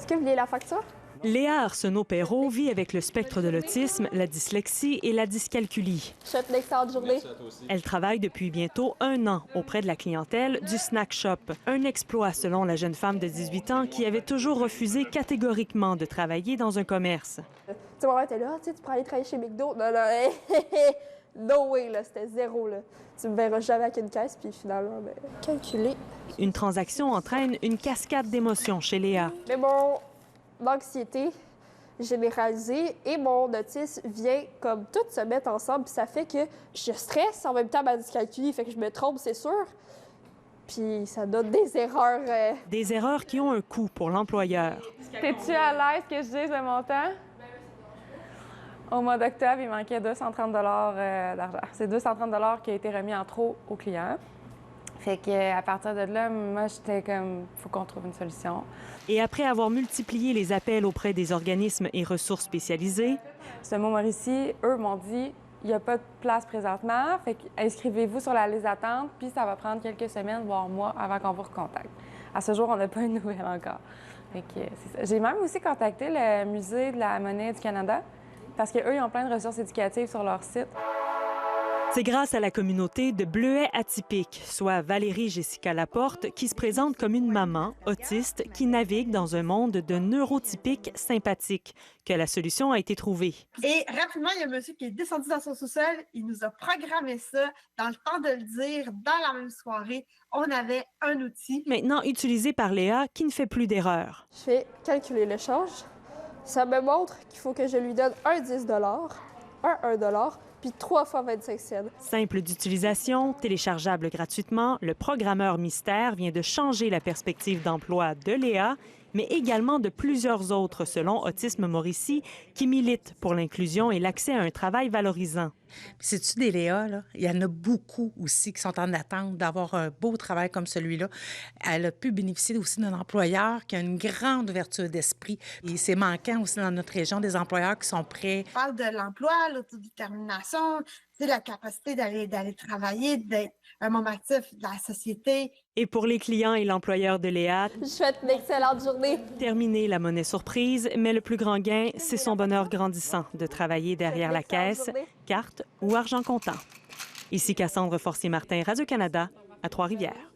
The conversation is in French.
Est-ce que vous voulez la facture? Léa Arsenault-Perrault vit avec le spectre de l'autisme, la dyslexie et la dyscalculie. Je souhaite une excellente journée. Elle travaille depuis bientôt 1 an auprès de la clientèle du Snack Shop. Un exploit selon la jeune femme de 18 ans qui avait toujours refusé catégoriquement de travailler dans un commerce. Tu sais, maman était là, tu pourrais aller travailler chez McDo. Non, non, no way, là, c'était zéro, là. Tu me verras jamais avec une caisse, puis finalement, ben, calculer. Une transaction entraîne une cascade d'émotions chez Léa. Mais mon anxiété généralisée et mon autisme vient comme tout se mettre ensemble, puis ça fait que je stresse en même temps ma dyscalculie, fait que je me trompe, c'est sûr. Puis ça donne des erreurs. Des erreurs qui ont un coût pour l'employeur. T'es-tu à l'aise que je dise le montant? Au mois d'octobre, il manquait 230 d'argent. C'est 230 qui a été remis en trop au client. Fait qu'à partir de là, moi, j'étais comme, faut qu'on trouve une solution. Et après avoir multiplié les appels auprès des organismes et ressources spécialisées, Ce Montmorency, eux m'ont dit, il n'y a pas de place présentement, fait inscrivez-vous sur la liste d'attente, puis ça va prendre quelques semaines, voire mois, avant qu'on vous recontacte. À ce jour, on n'a pas une nouvelle encore. Fait que c'est ça. J'ai même aussi contacté le Musée de la monnaie du Canada, parce qu'eux, ils ont plein de ressources éducatives sur leur site. c'est grâce à la communauté de Bleuets atypiques, soit Valérie Jessica Laporte, qui se présente comme une maman autiste qui navigue dans un monde de neurotypiques sympathiques, que la solution a été trouvée. Et rapidement, il y a un monsieur qui est descendu dans son sous-sol. Il nous a programmé ça. Dans le temps de le dire, dans la même soirée, on avait un outil. Maintenant utilisé par Léa, qui ne fait plus d'erreurs. Je fais calculer l'échange. Ça me montre qu'il faut que je lui donne un 10 un 1 puis 3 fois 25 cents. Simple d'utilisation, téléchargeable gratuitement, le programmeur mystère vient de changer la perspective d'emploi de Léa, mais également de plusieurs autres, selon Autisme Mauricie, qui militent pour l'inclusion et l'accès à un travail valorisant. C'est-tu des Léa, là? Il y en a beaucoup aussi qui sont en attente d'avoir un beau travail comme celui-là. Elle a pu bénéficier aussi d'un employeur qui a une grande ouverture d'esprit. Et c'est manquant aussi dans notre région des employeurs qui sont prêts. On parle de l'emploi, l'autodétermination, la capacité d'aller travailler, d'être un membre actif de la société. Et pour les clients et l'employeur de Léa, Je souhaite une excellente journée. terminer la monnaie surprise, mais le plus grand gain, c'est son bonheur grandissant de travailler derrière la caisse, carte ou argent comptant. Ici Cassandre Forcier-Martin, Radio-Canada, à Trois-Rivières.